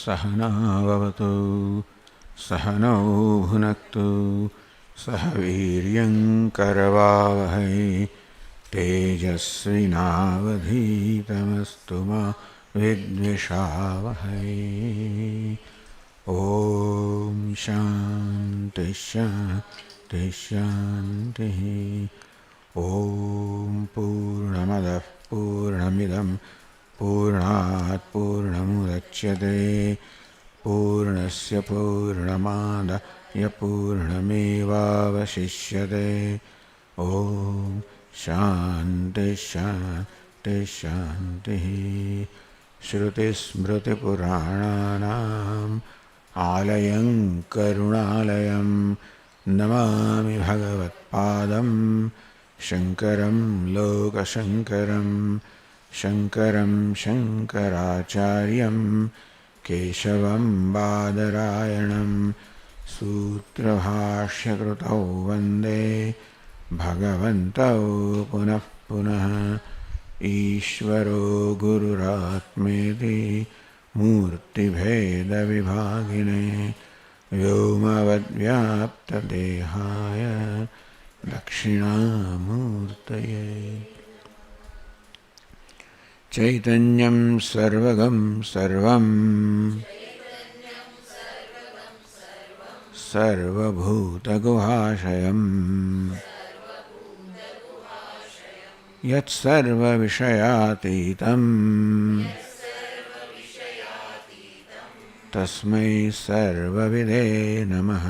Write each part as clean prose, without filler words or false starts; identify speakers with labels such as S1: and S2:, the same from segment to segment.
S1: सहनाववतु सहनौ भुनक्तु सह वीर्यङ्करवावहै तेजस्विनावधीतमस्तु मा विद्विषावहै। ॐ शान्ति शान्ति शान्तिः। ॐ पूर्णमदः पूर्णमिदं पूर्णात् पूर्णमुदच्यते पूर्णस्य पूर्णमादाय पूर्णमेवावशिष्यते। ॐ शान्ति शान्ति शान्तिः। श्रुतिस्मृतिपुराणानाम् आलयं करुणालयं नमामि भगवत्पादं शङ्करं लोकशङ्करं शङ्करं शङ्कराचार्यं केशवं बादरायणं सूत्रभाष्यकृतौ वन्दे भगवन्तौ पुनः पुनः। ईश्वरो गुरुरात्मेति मूर्तिभेदविभागिने व्योमवद्व्याप्तदेहाय दक्षिणामूर्तये। चैतन्यं सर्वगं सर्वं सर्वभूतगुहाशयम् यत्सर्वविषयातीतं तस्मै सर्वविदे नमः।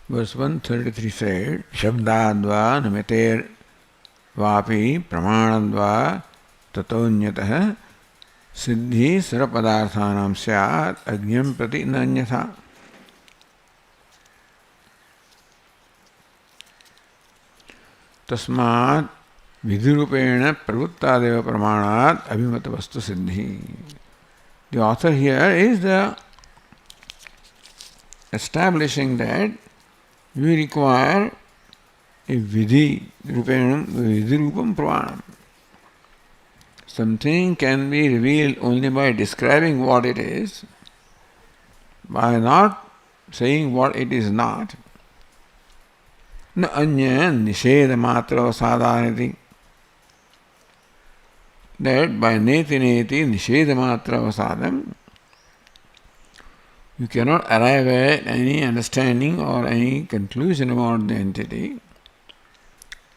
S1: Verse 133 said, Shabdadva namater vapi pramanadva tatonyatah siddhi sarapadarthanam syat agnyam prati nanyatha. Tasmat vidhirupena pravuttadeva pramanat abhimata vastu siddhi. The author here is establishing that we require a vidhi rupam pramanam. Something can be revealed only by describing what it is, by not saying what it is not. Na anya nisheda matra vasadaniti. That by neti neti nisheda matra vasadam, you cannot arrive at any understanding or any conclusion about the entity.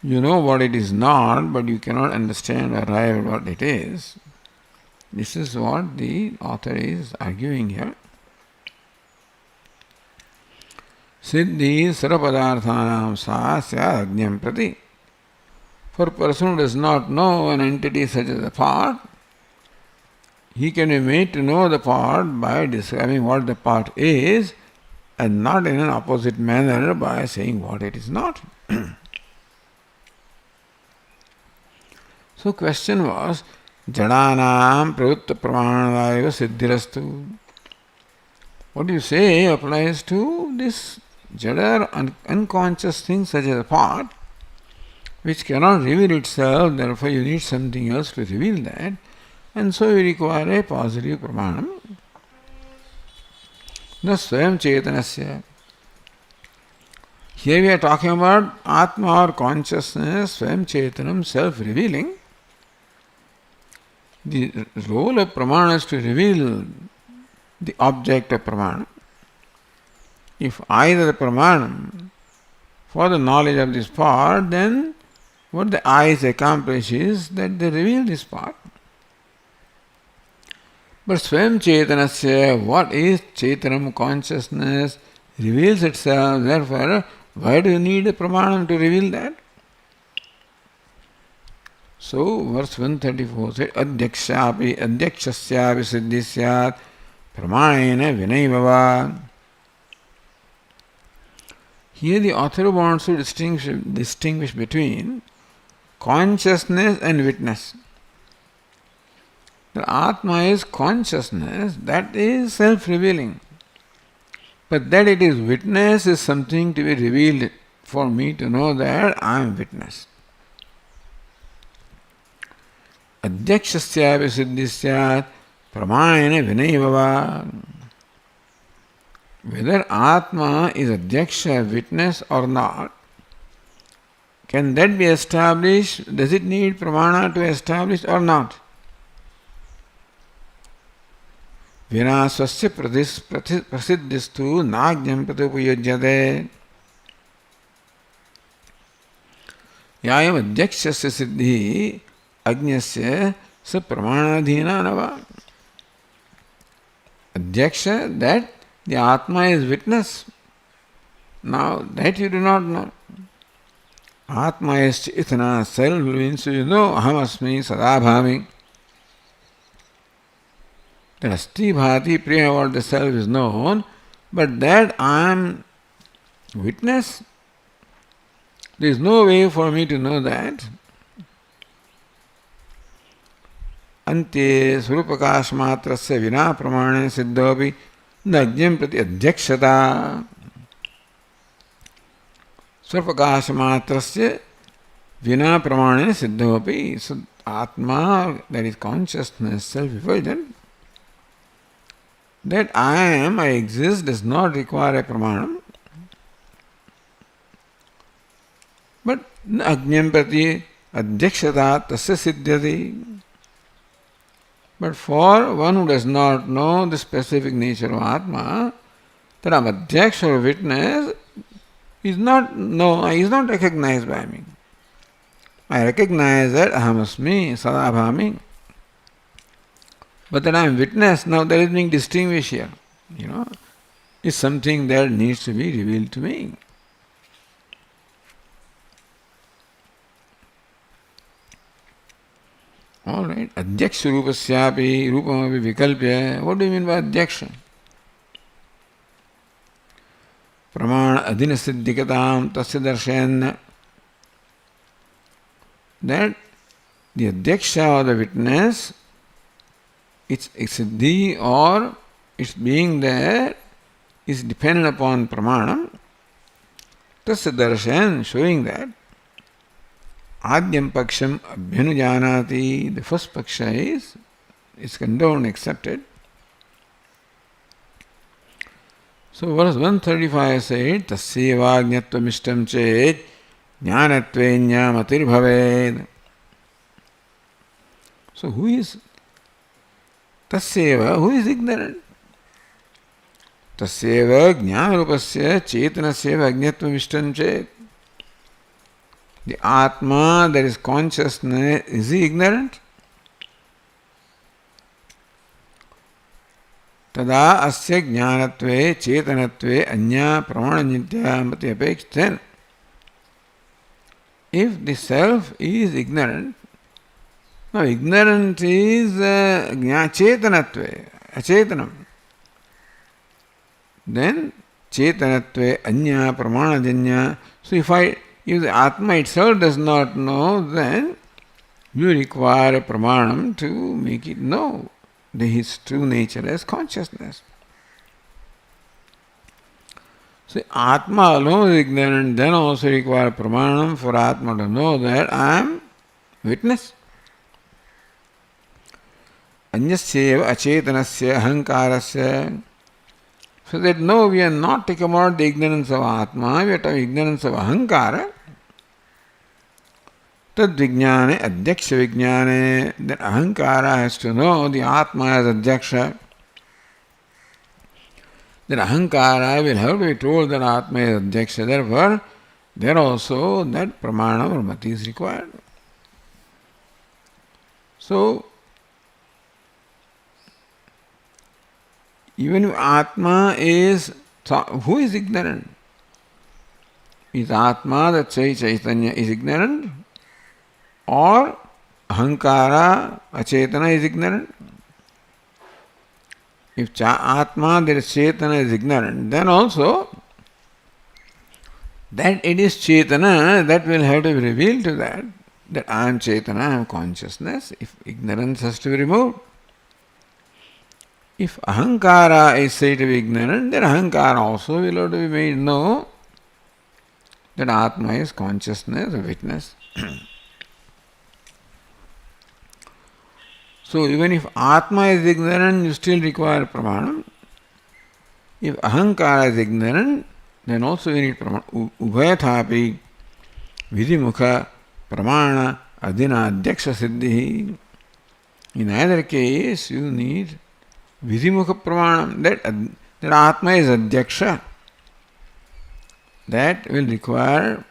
S1: You know what it is not, but you cannot understand or arrive at what it is. This is what the author is arguing here. Siddhi sarapadarthanam sahasya agnyam prati. For a person who does not know an entity such as a part, he can be made to know the part by describing what the part is and not in an opposite manner by saying what it is not. So question was, Jadanam pravutta pramanadaiva siddhirastu. What you say applies to this jada, unconscious thing such as a part, which cannot reveal itself, therefore you need something else to reveal that. And so you require a positive pramanam. The swayam chetanasya. Here we are talking about atma or consciousness, swayam chetanam, self-revealing. The role of pramana is to reveal the object of pramana. If I is the pramanam for the knowledge of this part, then what the eyes accomplish is that they reveal this part. But Swam Chetanasya, what is Chetanam, consciousness, reveals itself. Therefore, why do you need a pramanam to reveal that? So, verse 134 says, Adhyakshapi adhyakshasyapi siddhisyat pramanena vinaivava. Here the author wants to distinguish between consciousness and witness. The Atma is consciousness, that is self-revealing. But that it is witness is something to be revealed for me to know that I am witness. Adhyakshasya visiddhisyat pramayana vinayavava. Whether Atma is Adhyaksha, witness or not, can that be established? Does it need pramana to establish or not? Vina swasya prasiddhistu nagyam pratupayujyate. Yayam adhyakshasya siddhi agnyasya sa pramanadhina nava. Adhyaksha, that the Atma is witness. Now that you do not know. Atma is chaitana, self means you know aham asmi sadabhami. That asti bhati priya about the self is known, but that I am witness, there is no way for me to know that. Ante surupakash matrasya vina pramane siddhopi nagyam prati adhyakshata. Surupakash matrasya vina pramane siddhopi. So Atma, that is consciousness, self-effulgent, that I exist, does not require a pramanam. But agnyam prati adhyakshata tasya siddhyati. But for one who does not know the specific nature of Atma, that I am adhyaksha or witness is not recognized by me. I recognize that aham asmi sadabhami. But that I am witness, now that is being distinguished here, is something that needs to be revealed to me. Alright, adhyaksha rupasyapi rupamapi vikalpya. What do you mean by adhyaksha? Pramana adhina siddhikatam tasya darshan. That the adhyaksha or the witness, its siddhi or its being there is dependent upon pramanam. Tasya darshan, showing that. Adyam paksham abhyanujanati. The first paksha is condoned, accepted. So verse 135 said, Tasyeva jnatvam ishtam chet jnanatvenya matir bhaved. So who is Tasyeva? Who is ignorant? Tasyeva jnanarupasya chetanasyeva ajnatvam ishtam chet. The Atma, that is consciousness, is he ignorant? Tada asya jnanatve chetanatve anya pramananyitya mati apekshten. If the self is ignorant, now ignorant is chetanatve, achetanam. Then chetanatve anya pramanajanya. So if the Atma itself does not know, then you require a pramanam to make it know his true nature as consciousness. So Atma alone is ignorant, then also require pramanam for Atma to know that I am witness. Anyasyeva achetanasya ahankarasya. So that no, we are not talking about the ignorance of Atma, we are talking ignorance of ahankara. Tad vijnane, adhyaksha vijnane, that ahankara has to know the Atma as adhyaksha. That ahankara will have to be told that Atma is adhyaksha. Therefore, there also that pramana or mati is required. So, even if Atma is, who is ignorant? Is Atma, that says Chaitanya, is ignorant? Or ahankara, achetana is ignorant? If Atma, that is Chetana, is ignorant, then also that it is Chetana, that will have to be revealed to that I am Chetana, I am consciousness, if ignorance has to be removed. If Ahankara is said to be ignorant, then Ahankara also will have to be made know that Atma is consciousness, witness. So even if Atma is ignorant, you still require Pramanam. If Ahankara is ignorant, then also you need Pramanam. Ubhayathapi Vidimukha Pramana Adina Adhyaksha Siddhi. In either case, you need Vidimukha Pramanam, that Atma is Adhyaksha. That will require,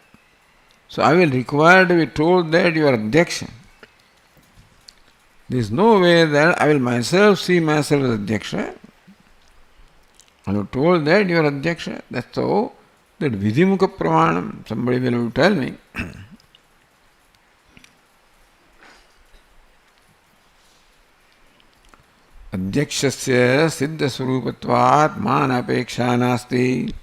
S1: so I will require to be told that you are Adhyaksha. There is no way that I will myself see myself as Adhyaksha. I am told that you are Adhyaksha. That's so, that Vidimukha Pramanam, somebody will tell me. Adhyakshasya siddha swarupatvat manapeksha nasti.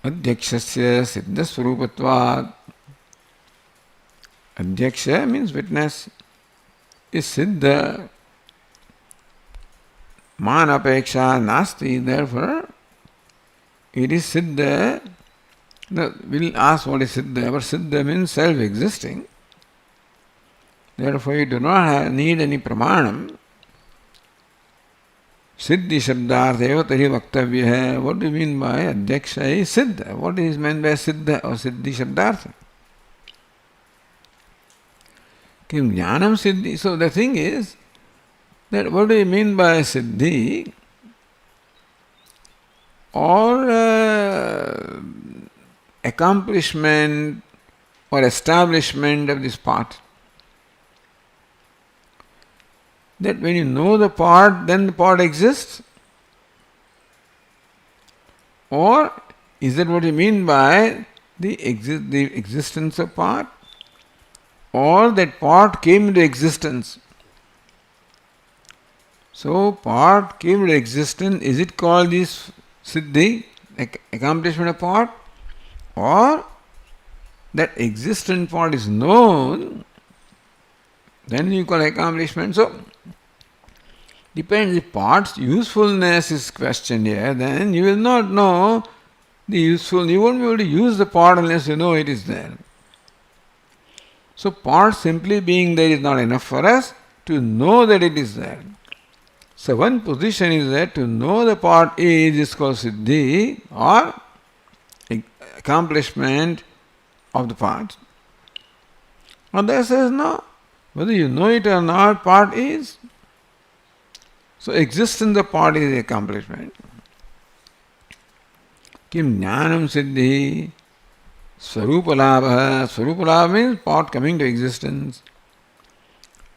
S1: Adhyakshasya siddha swarupatvat. Adhyaksha means witness. Is siddha. Manapeksha nasti. Therefore, it is siddha. We'll ask what is siddha. But siddha means self-existing. Therefore, you do not need any pramanam. Siddhi shabdartha tari vaktavya hai. What do you mean by adhyaksha is siddha? What is meant by siddha or siddhi shabdartha? Kim jnanam siddhi. So the thing is that what do you mean by siddhi or accomplishment or establishment of this part? That when you know the part, then the part exists? Or is that what you mean by the existence of part? Or that part came into existence? So part came into existence, is it called this siddhi, accomplishment of part? Or that existent part is known, then you call accomplishment. So depends, if part's usefulness is questioned here, then you will not know the useful, you won't be able to use the part unless you know it is there. So part simply being there is not enough for us to know that it is there. So one position is that to know the part is called siddhi or accomplishment of the part. Other says no, whether you know it or not, part is. So existence of part is the accomplishment. Kim jnanam siddhi swarupalabha. Swarupalabha means part coming to existence.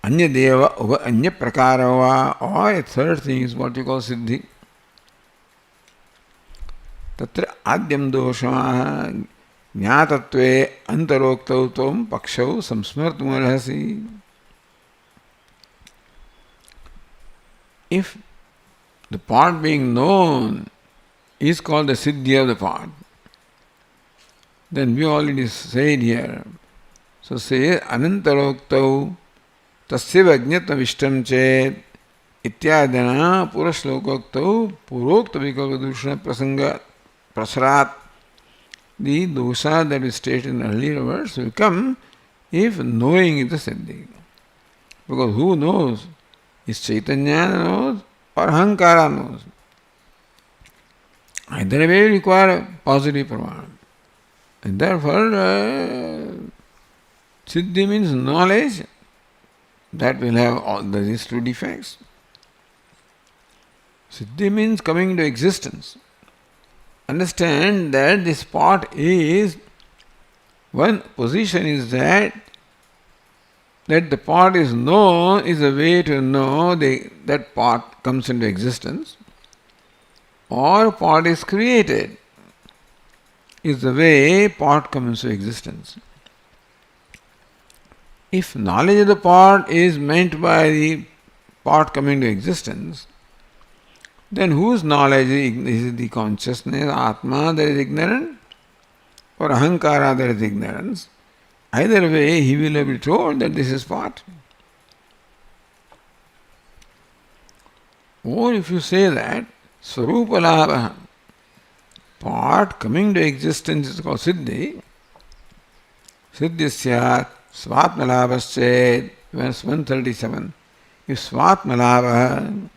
S1: Anya deva uva anya prakarava, or a third thing is what you call siddhi. Tatra adyam doshamaha jnatatve antaroktau tvam pakshau samsmartumarhasi. If the part being known is called the siddhi of the part, then we already said here. So say anantaroktau tasya vajnata vishtam chet ityadana purashlokoktau purokta vikalpadushana prasanga prasarat. The dosha that we stated in earlier words will come if knowing is the siddhi. Because who knows? Is Chaitanya knows or Ahankara knows? Either way require a positive pramana. And therefore, siddhi means knowledge. That will have all these two defects. Siddhi means coming into existence. Understand that this part is, one position is that the part is known is a way to know that part comes into existence, or part is created is the way part comes into existence. If knowledge of the part is meant by the part coming to existence, then whose knowledge is the consciousness, Atma, that is ignorant, or Ahankara, that is ignorance? Either way, he will be told that this is part. Or if you say that Swarupa Labha, part coming to existence is called Siddhi, Siddhisyat Svatmalabhasched, verse 137. If Svatmalabha,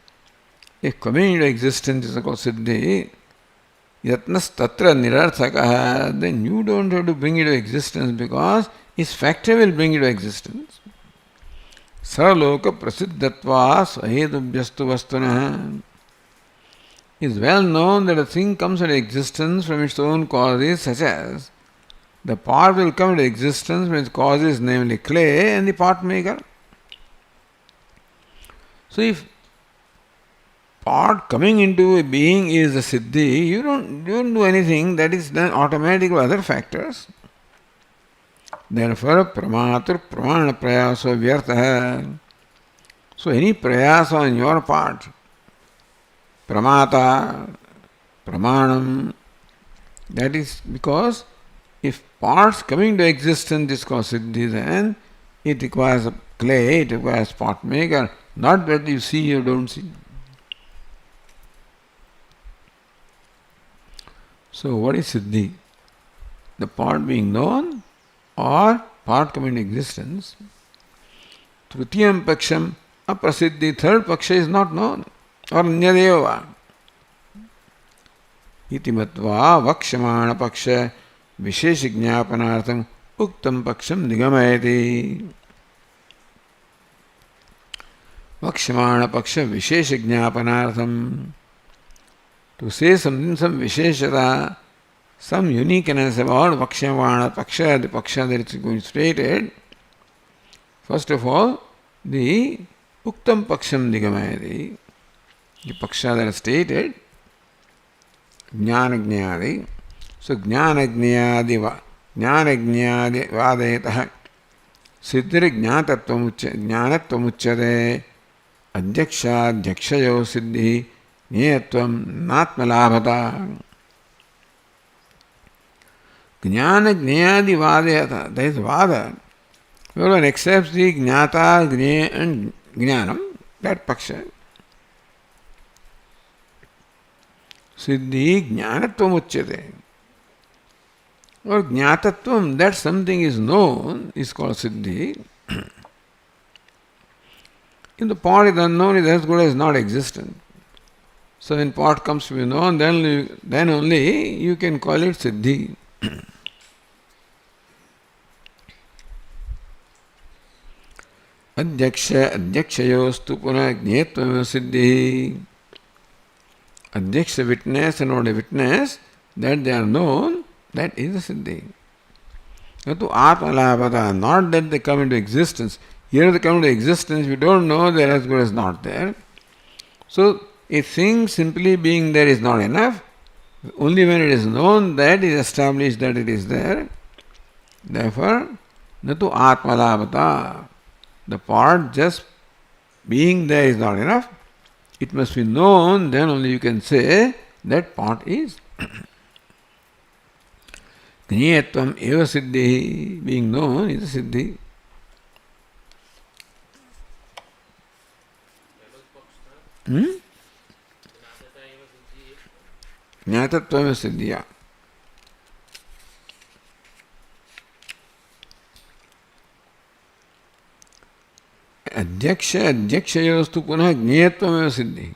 S1: if coming into existence is called Siddhi, Yatnas Tatra Nirarthakaha, then you don't have to bring it to existence because his factor will bring it to existence. Saraloka Prasiddhatva Swahedubhyastu Vastuna. It is well known that a thing comes into existence from its own causes, such as the pot will come into existence from its causes, namely clay and the pot maker. So if pot coming into a being is a siddhi, you don't do anything, that is done automatically by other factors. Therefore, pramatur pramana prayaso vyartha. So any prayas on your part, pramata, pramanam, that is because if parts coming to existence is called siddhi, then it requires a clay, it requires pot maker, not that you see or don't see. So what is siddhi? The part being known or part coming to existence. Trutiyam paksham aprasiddhi, third paksha is not known or nyadeva. Iti matva vakshamana paksha vishesha jñāpanārtham uktam paksham nigamayati. Vakshamana paksha vishesha jñāpanārtham. To say something, some visheshata, some uniqueness about Vakshamana Paksha, the Paksha that is going stated. First of all, the Uktam Paksham Nigamayati, the Paksha that is stated, Jnana Jnayadi. So Jnana Jnayadi Vadayataha Siddhiri Jnanatvam Uchyate Adhyaksha Dhyakshayo Siddhi Jnayatvam Natmalabhata. Jnana Jnayadi Vadayata, that is Vada. Whoever accepts the Jnata, Jnaya and Jnanam, that Paksha. Siddhi Jnanatvam Uchyate. Or Jnatatvam, that something is known, is called Siddhi. If the pot is unknown, it is as good as not existent. So when pot comes to be known, then only you can call it Siddhi. Adhyakshayostu puna jnetvam siddhi. Adhyaksha witness and not a witness, that they are known, that is a siddhi. To atmalabhata, not that they come into existence. Here they come into existence, we don't know they are as good as not there. So a thing simply being there is not enough. Only when it is known that is established that it is there. Therefore, natu atmalabhata. The part just being there is not enough. It must be known, then only you can say that part is. Jnayatvam eva siddhi, being known is a siddhi. Jnatatvam eva siddhiya. Adhyakshayostu punah jnayatvam eva siddhi.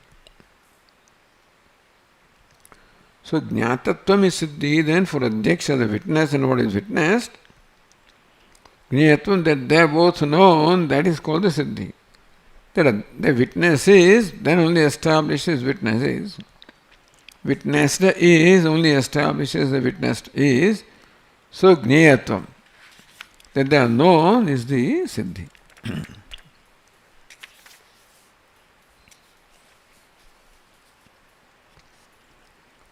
S1: So jnatatvam is siddhi, then for adhyaksha, the witness and what is witnessed, jnayatvam, that they are both known, that is called the siddhi. That the witness is, then only establishes witness is. Witnessed is, only establishes the witnessed is. So jnayatvam, that they are known, is the siddhi.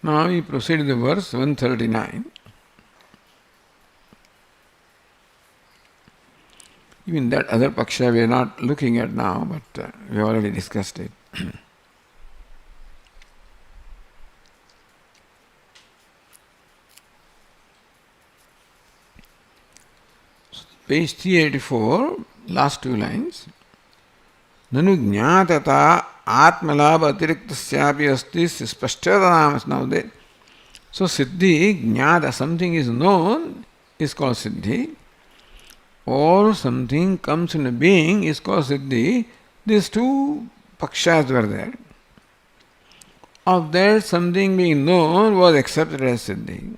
S1: Now we proceed to the verse 139. Even that other paksha we are not looking at now, but we already discussed it. page 384, last two lines. Nanu jnatata atmalabha atiriktasyapi asti spashtata. Now that, so siddhi, jnata, something is known, is called siddhi, or something comes in a being is called siddhi. These two pakshas were there. Of that, something being known was accepted as siddhi.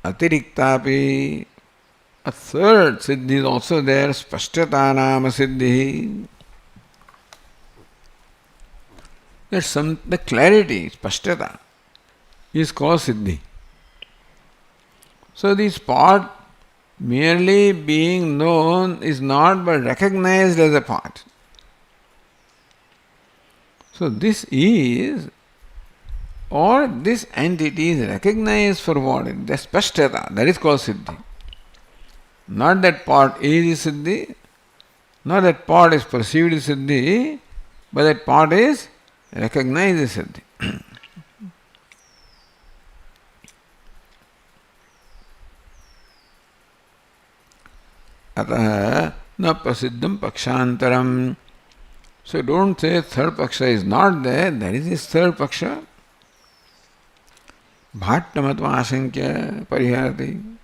S1: Atiriktapi, a third siddhi is also there, spashtata nama siddhi. That's the clarity, spashtata, is called siddhi. So this part merely being known is not but recognized as a part. So this is, or this entity is recognized for what? The spashtata, that is called siddhi. Not that part is siddhi, not that part is perceived as siddhi, but that part is recognized as siddhi. Atah na prasiddham pakshantaram. So don't say third paksha is not there, there is this third paksha. Bhattamatva asankya pariharati.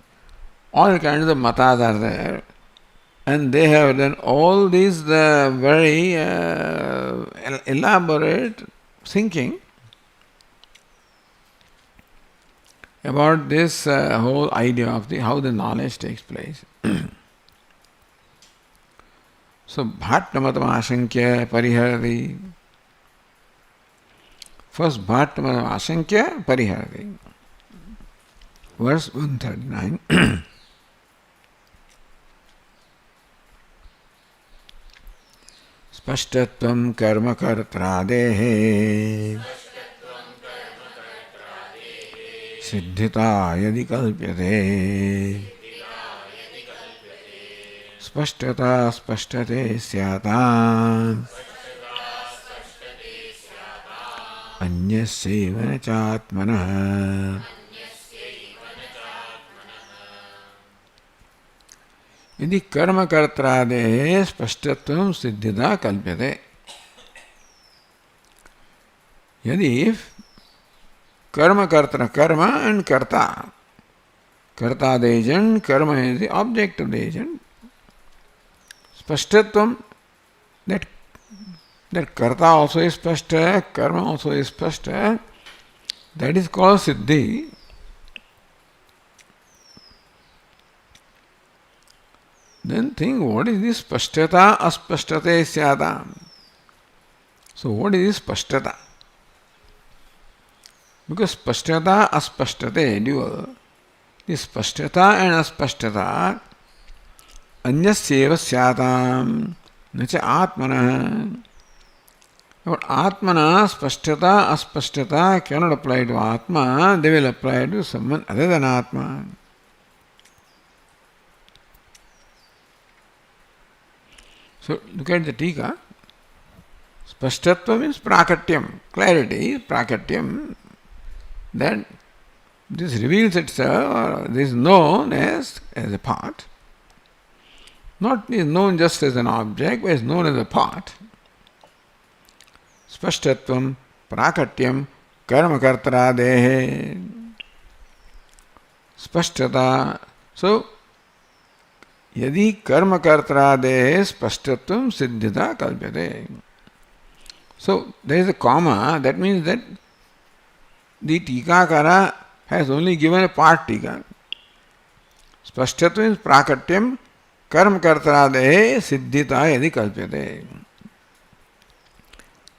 S1: All kinds of matas are there. And they have done all these very elaborate thinking about this whole idea of how the knowledge takes place. So, Bhattamatama asankya pariharati. First, Bhattamatama asankya pariharati. Verse 139. Spashtatvam karma kartradehe siddhita yadi kalpyate spashtata spashtate syatam anyasya na chatmanah. यदि कर्म कर्त्रादेः स्पष्टत्वं सिद्धिता कल्प्यते. यदि कर्म कर्ता, karma and karta, karta the agent, karma is the object of the agent. Spashtatvam, that karta also is spashta, karma also is spashta, that is called siddhi. Then think, what is this spashtata aspashtate syadam? So what is this spashtata? Because spashtata aspashtate, dual. This spashtata and aspashtata anyasyeva syadam nacha atmana. But atmana spashtata aspashtata cannot apply to atma, they will apply to someone other than atma. So look at the tika. Spashtatva means prakatyam, clarity, prakatyam. That this reveals itself, or this is known as a part. Not is known just as an object, but is known as a part. Spashtatvam, prakatyam, karma kartradehe. Spashtata. So, यदि कर्म कर्त्रादेः स्पष्टत्वं सिद्धिता कल्प्यते. So there is a comma, that means that the tikakara has only given a part tika. Spashtatva means prakatyam karma kartradeः siddhita yadi kalpyate.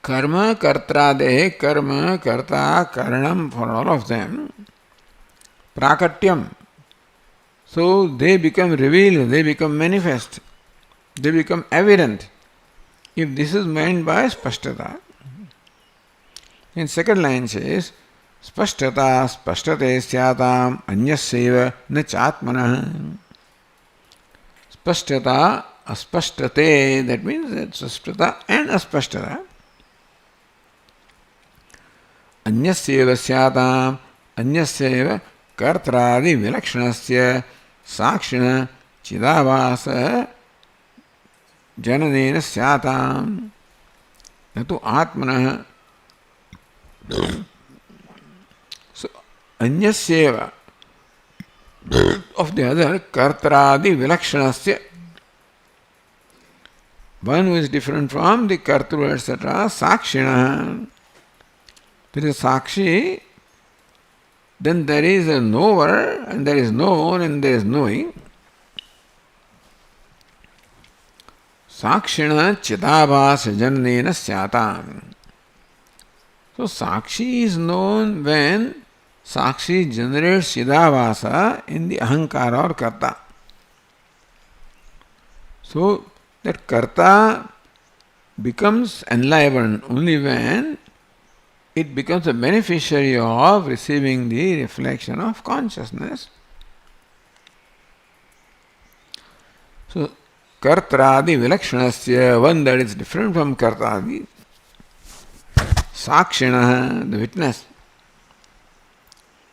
S1: Karma kartradeः, karma karta karanam, for all of them, prakatyam. So they become revealed, they become manifest, they become evident. If this is meant by spashtata. In second line says, spashtata spashtate syatam anyasyeva na chatmanah. Spashtata aspashtate, that means that spashtata and aspashtata. Anyasyeva syatam anyasyeva kartradi vilakshanasya sakshina chidavasa jananena syatam natu atmanah. So anyasyeva, of the other, kartaradi vilakshanasya, one who is different from the kartru, etc., sakshina. There is sakshi, then there is a knower, and there is known, and there is knowing. Sakshina chidabhasa jananena syatam. So sakshi is known when sakshi generates chidabhasa in the ahankara or karta. So that karta becomes enlivened only when it becomes a beneficiary of receiving the reflection of consciousness. So kartradi vilakshanasya, one that is different from kartadi, sakshina, the witness,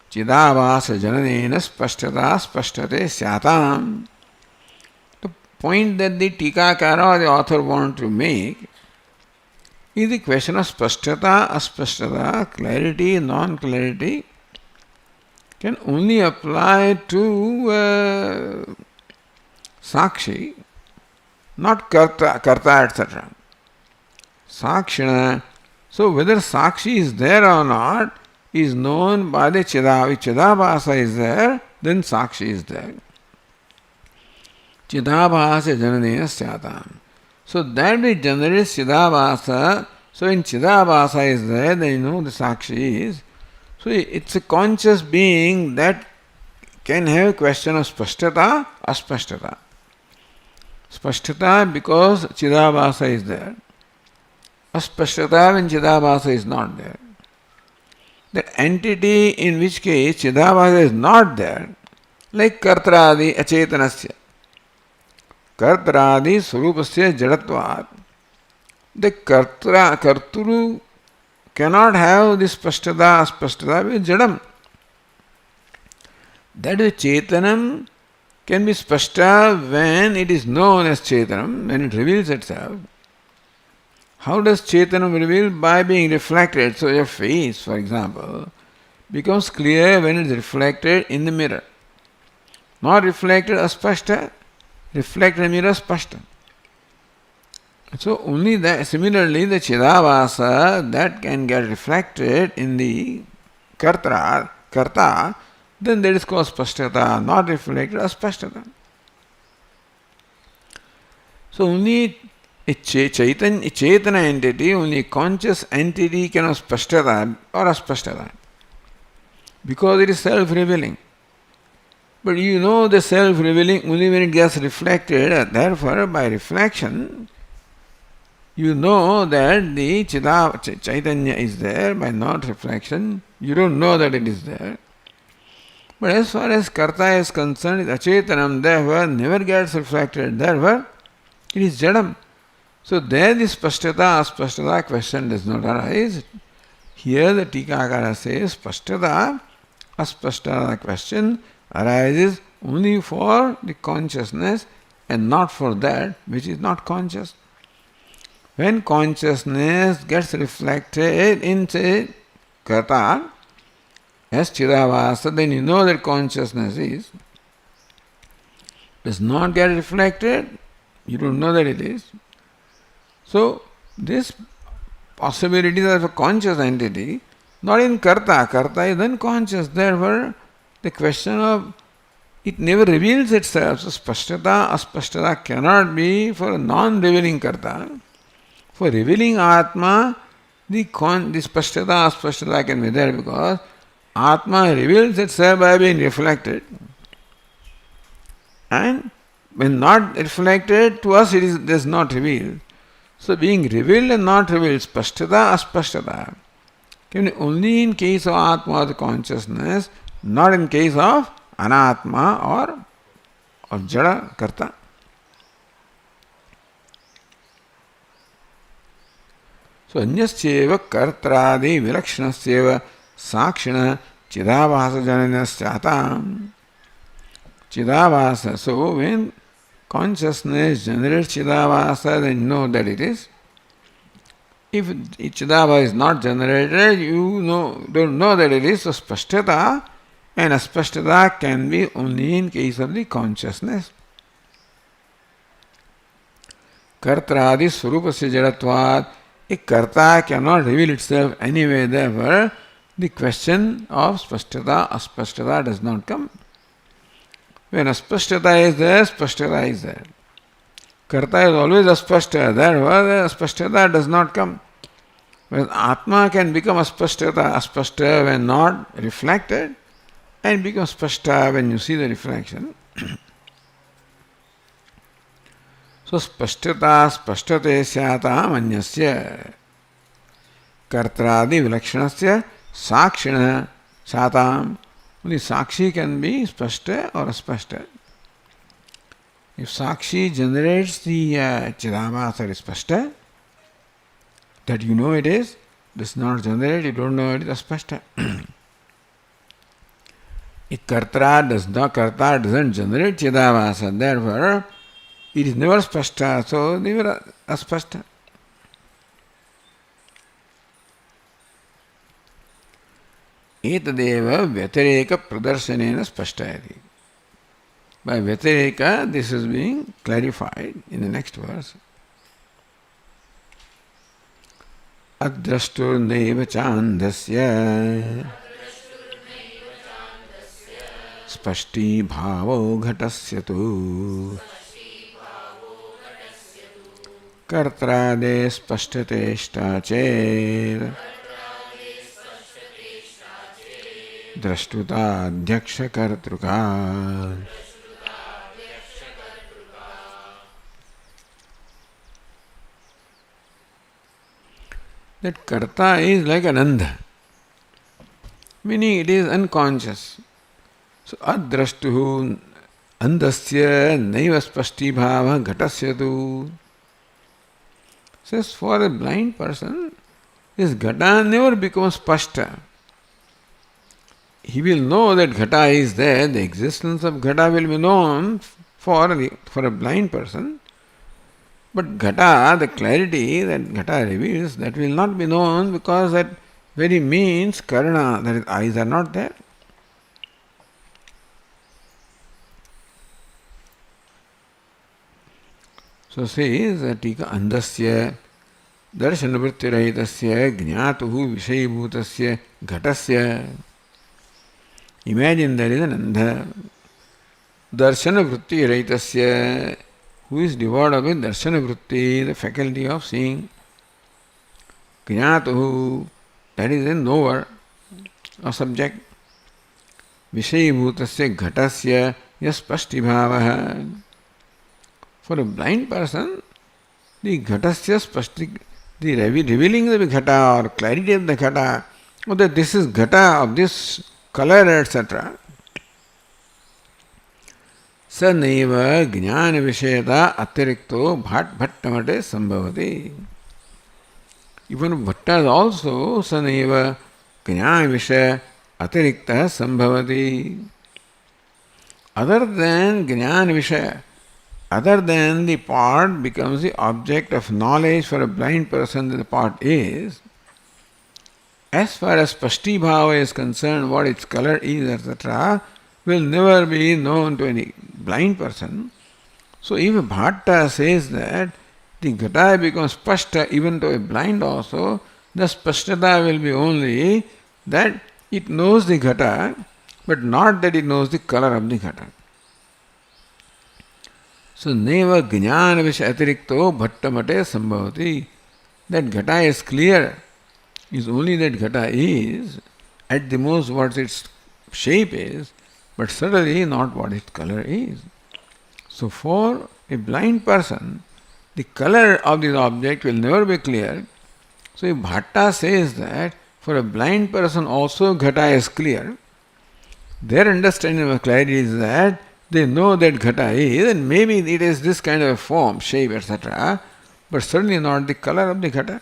S1: chidavasa jananena spashtata spashtate syatam. The point that the tikakara or the author want to make is the question of spashtata, aspashtata, clarity, non-clarity can only apply to sakshi, not karta, etc. Sakshina. So whether sakshi is there or not is known by the chidava. If chidabhasa is there, then sakshi is there. Chidabhasa jananena syatam. So that which generates chidabhasa, so when chidabhasa is there, then you know the sakshi is. So it's a conscious being that can have a question of spashtata, aspashtata. Spashtata because chidabhasa is there. Aspashtata when chidabhasa is not there. That entity in which case chidabhasa is not there, like kartradi achetanasya. Kartradi swarupasya jadatvat. The karturu cannot have this spashtata, aspashtata with jadam. That is chetanam can be spashta when it is known as chetanam, when it reveals itself. How does chetanam reveal? By being reflected. So your face, for example, becomes clear when it is reflected in the mirror. Not reflected aspashta, reflected in the mirror spashta. So only that, similarly the chidabhasa that can get reflected in the karta, then that is called spashtata, not reflected aspashtata. So only a chetana entity, only a conscious entity can have spashtata or aspashtata, because it is self-revealing. But you know the self-revealing only when it gets reflected, therefore by reflection you know that the Chaitanya is there. By not reflection you don't know that it is there. But as far as karta is concerned, it is achetanam, therefore never gets reflected, therefore it is jadam. So there the spashtata, aspashtata question does not arise. Here the Tikakara says spashtata, aspashtata question arises only for the consciousness and not for that which is not conscious. When consciousness gets reflected in, say, karta, as chidavasa, then you know that consciousness is. Does not get reflected, you don't know that it is. So, this possibility of a conscious entity, not in karta. Karta is unconscious. Therefore, the question of it never reveals itself. So, spashtata, aspashtata cannot be for a non-revealing karta. For revealing Atma, the spashtata, aspashtata can be there because Atma reveals itself by being reflected. And when not reflected, to us it is not revealed. So being revealed and not revealed, spashtata, aspashtata, can be only in case of Atma or the consciousness, not in case of Anatma or Jada Karta. So anyasyeva kartradi vilakshanasyeva sakshina chidabhasa jananasyata. Chidavasa. So when consciousness generates Chidavasa, then you know that it is. If Chidava is not generated, you don't know that it is. So Spashtata, and Aspashtata can be only in case of the consciousness. Kartradi Swarupasya Jadatvat. A karta cannot reveal itself anyway, therefore the question of Spashtata, Aspashtata does not come. When Aspashtata is there, Spashtata is there. Karta is always Aspashta, therefore the Aspashtata does not come. Whereas Atma can become Aspashta when not reflected, and become Spashta when you see the reflection. So Spashtata Spashtate Syatam Anyasya Kartradi Vilakshanasya Sakshina Satam. Only Sakshi can be Spashta or Aspashta. If Sakshi generates the Chidavasa or Spashta, that you know it is, does not generate, you don't know it is Aspashta. If Karta doesn't generate Chidavasa, therefore it is never Spashta, so never Aspashta. Etadeva Vyatireka Pradarsanena Spashtayati. By Vyatireka, this is being clarified in the next verse. Adrastur chandasya spashti bhavo ghatasya tu kartrade spashtateshta ched drashtuta dhyaksha kartruka. That karta is like an andha, meaning it is unconscious. So adrashtuhu andasya naiva spashti bhava ghatasya tu. Says for a blind person, this ghata never becomes spashta. He will know that ghata is there, the existence of ghata will be known for a blind person. But ghata, the clarity that ghata reveals, that will not be known because that very means karana, that is, eyes are not there. So says Tika andasya darshanavrittiraitasya jnatuhu vishayibhutasya ghatasya. Imagine there is an andha darshanavrittiraitasya who is devoid of a darshana vritti, the faculty of seeing. Jnatuhu, that is a knower, a subject. Vishayibhutasya ghatasya yaspashti bhavaha. For a blind person, the ghatasya spashti, the revealing of the ghata or clarity of the ghata, or that this is ghata of this color, etc. Sanaiva jnana vishayata atirikto bhattamate sambhavati. Even bhattas also sanaiva jnana vishaya atirikta sambhavati. Other than jnana vishaya, other than the pot becomes the object of knowledge for a blind person that the pot is, as far as Spashti Bhava is concerned, what its color is, etc., will never be known to any blind person. So if a Bhatta says that the Ghata becomes Spashta even to a blind also, the Spashtata will be only that it knows the Ghata, but not that it knows the color of the Ghata. So neva jnana visha atirikto bhattamate sambhavati. That Ghata is clear, is only that Ghata is, at the most what its shape is, but certainly not what its color is. So for a blind person, the color of this object will never be clear. So if Bhatta says that for a blind person also Ghata is clear, their understanding of clarity is that they know that Ghata is, and maybe it is this kind of form, shape, etc., but certainly not the color of the Ghata.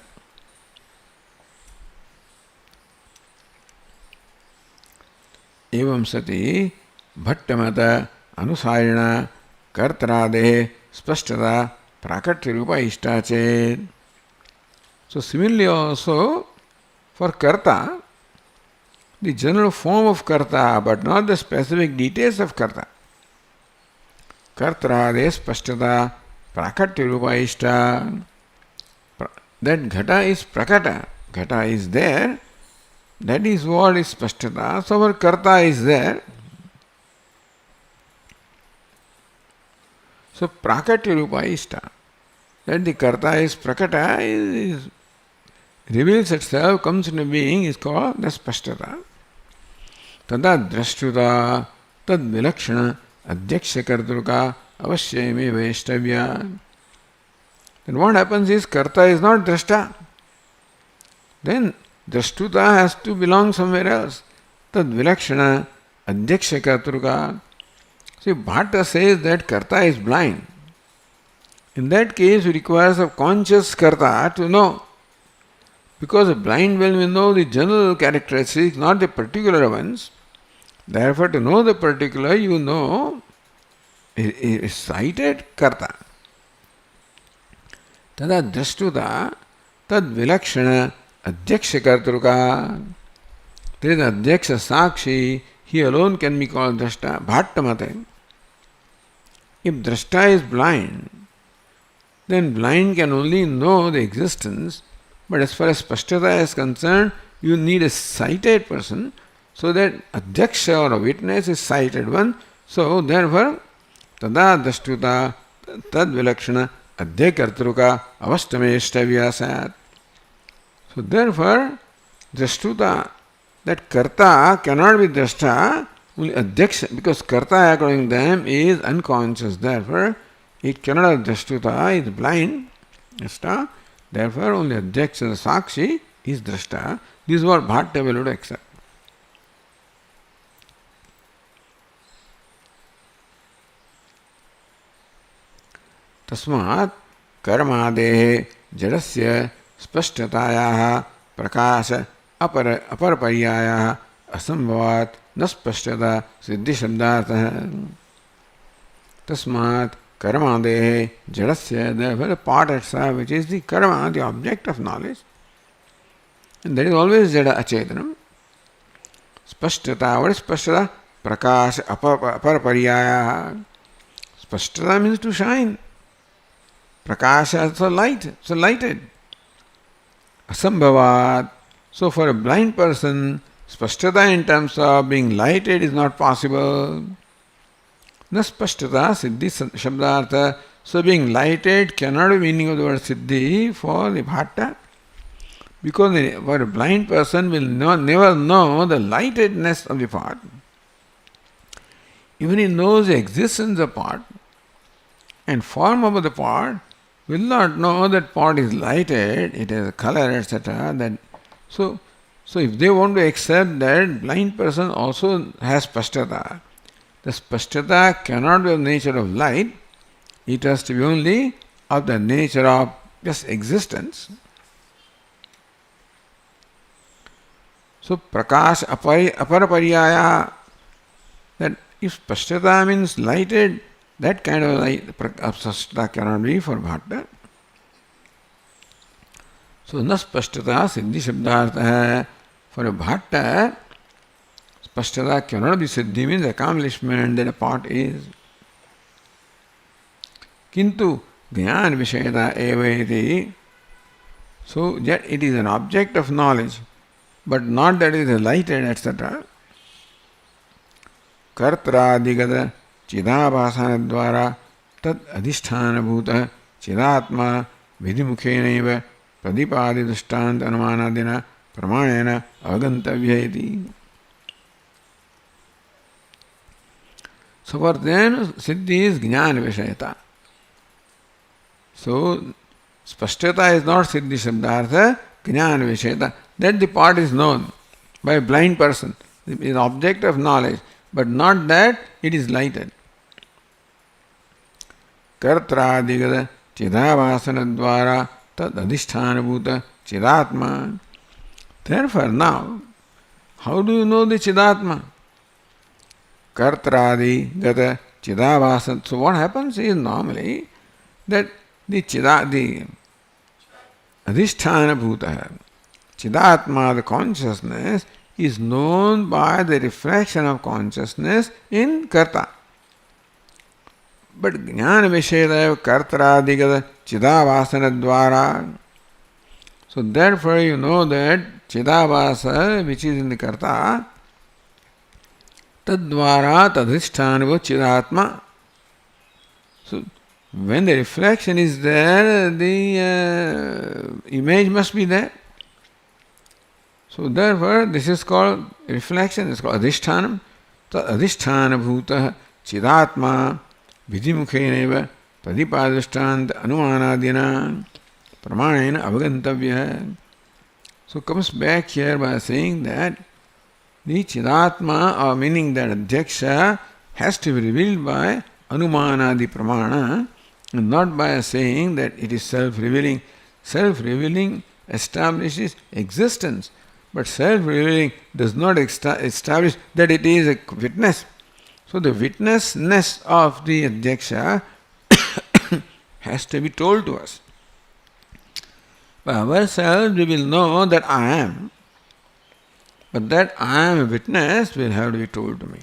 S1: Evam sati bhattamata Anusarina Kartarade Spashtata Prakatya Rupa Ishtachet. So similarly also for Karta, the general form of Karta, but not the specific details of Karta. Kartarade Spashtata Prakatya Rupa Ishta. That Ghata is Prakata. Ghata is there. That is what is Spashtata. So our Karta is there. So Prakatya Rupa Ishta. That the Karta is Prakata is reveals itself, comes into being, is called the Spashtata. Tada Drashtuta Tad Vilakshana Adhyaksha Kartruka Avashyame Vaishtavya. Then what happens is Karta is not Drashta. Then Drashtuta has to belong somewhere else. Tad Vilakshana Adhyaksha Kartruka. See, Bhatta says that Karta is blind. In that case, it requires a conscious Karta to know. Because a blind man will know the general characteristics, not the particular ones. Therefore, to know the particular, you know, is cited Karta. Tada Drashtuta Tad Vilakshana Adhyaksha Kartruka. There is Adhyaksha Sakshi, he alone can be called Drashta. Bhatta Mate. If Drashta is blind, then blind can only know the existence. But as far as Spashtata is concerned, you need a sighted person, so that Adhyaksha or a witness is sighted one. So therefore, Tada Drashtuta Tad Vilakshana Adhyakartruka Avastameshtavyasat. So therefore, Drashtuta, that Karta cannot be Drashta, only Adhyaksha, because Karta according to them is unconscious. Therefore, it cannot have Drashtuta, it is blind. Drashta. Therefore, only Adhyaksha Sakshi is Drashta. This is what Bhatta will accept. Tasmat karmadehe jadasya spashtatayaha prakasha aparparyayaha asambhavat naspashtata siddhi shabdartha. Tasmat Karmadehe Jadasya, therefore the part itself, which is the karma, the object of knowledge, and that is always Jada Achetanam. Spashtata, what is Spashtata? Prakash aparparyaya. Spashtata means to shine. Prakasha is so light, so lighted. Asambhavat, so for a blind person, Spashtata in terms of being lighted is not possible. Naspashtata siddhi shabdartha. So being lighted cannot be meaning of the word siddhi for the Bhatta. Because for a blind person will never know the lightedness of the pot. Even he knows the existence of pot and form of the pot, will not know that pot is lighted, it has a color, etc. That so if they want to accept that blind person also has Spashtata, the Spashtata cannot be of nature of light, it has to be only of the nature of just existence. So Prakash Aparaparyaya, that if Spashtata means lighted, that kind of light Spashtata cannot be for Bhatta. So na Spashtata Siddhi Shabdartha hai. For a Bhatta, Spashtata cannot be Siddhi, means accomplishment that a pot is. Kintu Jnana Vishayata Eveti. So that it is an object of knowledge, but not that it is lighted, etc. Kartradigata Chidabhasana Dvara Tad Adhisthana Bhuta Chidatma Vidimukhenaiva Pradipadi Dushtanta Anumanadina Pramanena Avagantavya. So for them, Siddhi is Jnana Vishayata. So Spashtata is not Siddhi Shabdartha, Jnana Vishayata. That the part is known by a blind person. It is object of knowledge, but not that it is lighted. Kartradigata Chidavasana Dvara Tad Adhisthana Bhuta Chidatma. Therefore now, how do you know the Chidatma? Kartradigata chidavasa. So what happens is normally that the adhisthana bhuta, chidatma, the consciousness, is known by the reflection of consciousness in karta. But jnana visheda kartaradigada chidavasana dvara. So therefore you know that chidavasa, which is in the karta, tadvara tadhisthana chidatma. So when the reflection is there, the image must be there. So therefore this is called reflection, it's called adhisthana. Adhisthana bhuta chidatma vidimukheneva pradipadrishtanta anumanadina pramanena avagantavya. So comes back here by saying that the chidatma, or meaning that adhyaksha, has to be revealed by anumanadi pramana, and not by saying that it is self-revealing. Self-revealing establishes existence, but self-revealing does not establish that it is a witness. So the witnessness of the adhyaksha has to be told to us. By ourselves we will know that I am, but that I am a witness will have to be told to me.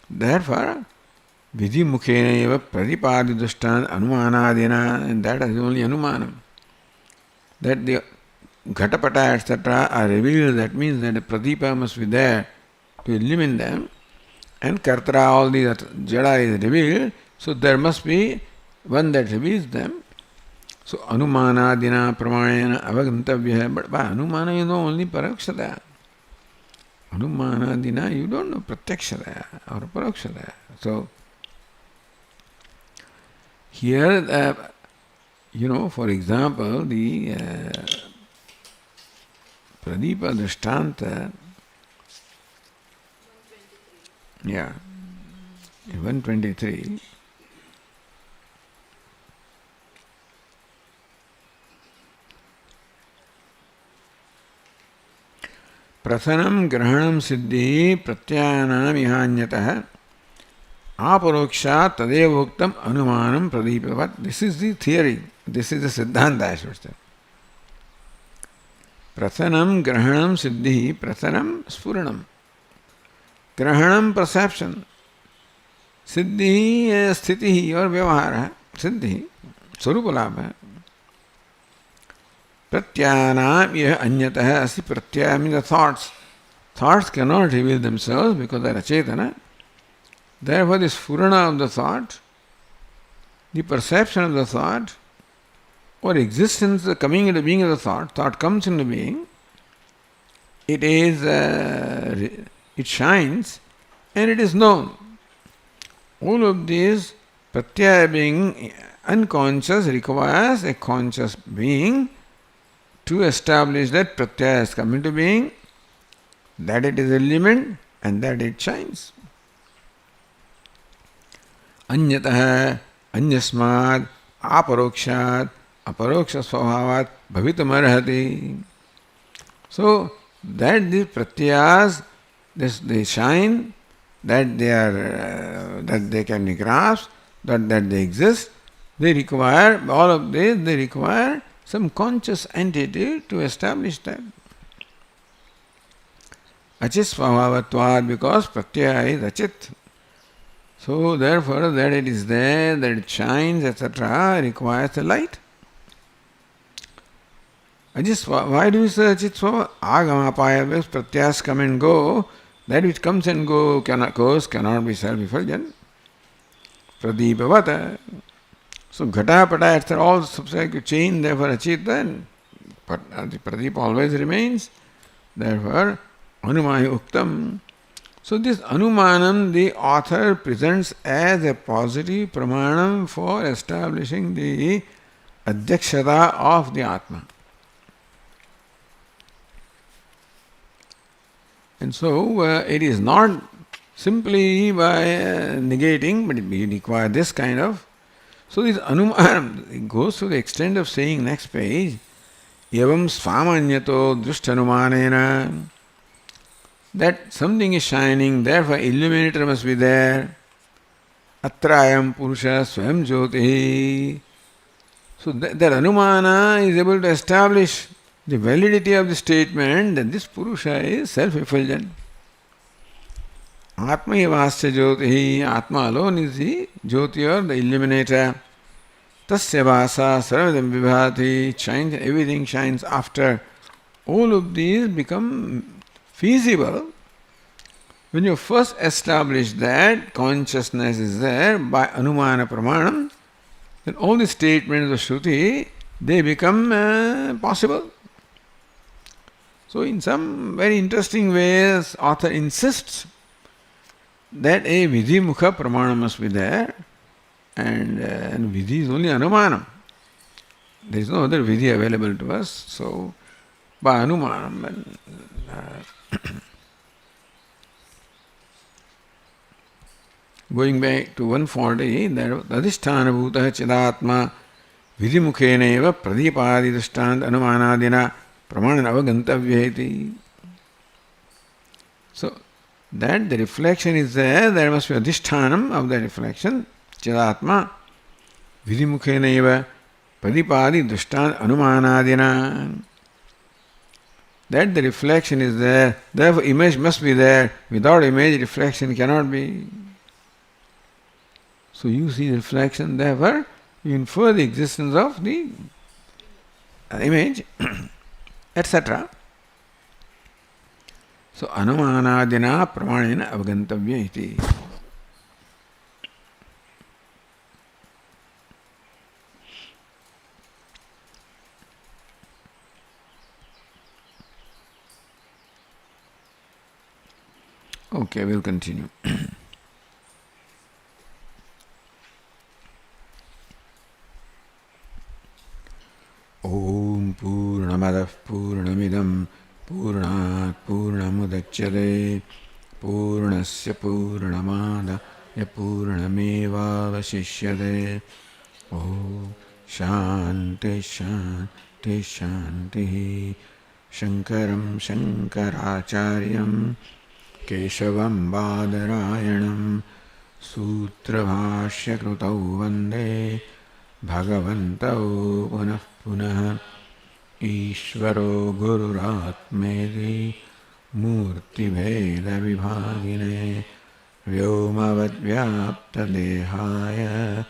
S1: Therefore, vidhi mukhena eva pradipadidustan anumanadina, and that is only anumanam. That the ghatapata etc. are revealed, that means that the pradipa must be there to illumine them, and kartara, all the jada is revealed, so there must be one that reveals them. So anumanadina pramanena avagantavya, but by anumana you know only parakshadaya. Anumanadina you don't know pratyakshadaya or parakshadaya. So here, for example, the Pradipa Drishtanta, in 123, Prathanam Grahanam Siddhi Pratyanam Ihanyatah Aparoksha Tadevoktam Anumanam Pradipavat. This is the theory. This is the Siddhanta, I should say. Prathanam Grahanam Siddhi. Prathanam Spuranam. Grahanam perception. Siddhi sthiti or vyavahara. Siddhi Swarupalabha. Pratyanam yah anyatah. Asti pratyaya means the thoughts. Thoughts cannot reveal themselves because they are achetana. Therefore, the sphurana of the thought, the perception of the thought, or existence, the coming into being of the thought comes into being, it is, it shines, and it is known. All of these, pratyaya being unconscious, requires a conscious being to establish that pratyaya has come into being, that it is illumined, and that it shines. Anyatah, anyasmad, aparokshad, aparoksha svabhavat, bhavitam. So that the pratyas, they shine, that they are, that they can be grasped, that they exist, they require, all of this, they require some conscious entity to establish that. Achit svabhavatvad, because pratyaya is achit. So therefore, that it is there, that it shines, etc., requires the light. Why do you say Achit Svabha? Agamapaya, where pratyas come and go, that which comes and goes cannot be self-effulgent. Pradipavata. So ghata, pata, etc., all subject to change, therefore Achit, then the Pradeep always remains. Therefore, Anumaya Uktam. So this Anumanam the author presents as a positive pramanam for establishing the adhyakshata of the Atma. And so it is not simply by negating, but it requires this kind of. So this Anumanam, it goes to the extent of saying next page, Yavam svamanyato drushtanumanena, that something is shining, therefore illuminator must be there. Atrayam Purusha Swayam Jyoti. So that Anumana is able to establish the validity of the statement that this Purusha is self-effulgent. Atma evasya Jyoti. Atma alone is the Jyoti or the illuminator. Tasya vasa sarvadam vibhati. Shines, everything shines after. All of these become feasible when you first establish that consciousness is there by Anumana Pramanam. Then all the statements of Shruti, they become possible. So in some very interesting ways, author insists that a Vidhi Mukha Pramana must be there, and Vidhi is only Anumanam. There is no other Vidhi available to us, so by Anumanam. Going back to 140, there Adhisthana Bhuta Chidatma Vidimukheneva Pradipadi Drishtanta Anumanadina Pramana Avagantavyeti. So that the reflection is there, there must be Adhishthanam of the reflection, Chidatma Vidimukheneva Pradipadi Drishtanta Anumanadina. That the reflection is there, therefore image must be there. Without image, reflection cannot be. So you see the reflection, therefore you infer the existence of the image, etc. So anumanadina pramanena avagantavya iti. Okay, we'll continue. Om Purnamadav Purnamidam Purnat Purnamudachyate Purnasya Purnamada Purnameva Vasishyate. Om Shanti Shanti Shanti. Shankaram Shankaracharyam Keshavam Badarayanam Sutrabhashya Krutau Vande Bhagavantau Punah Punah. Ishvaro Gururatmedi Murti Bheda Vibhagine Vyomavad Vyapta Dehaya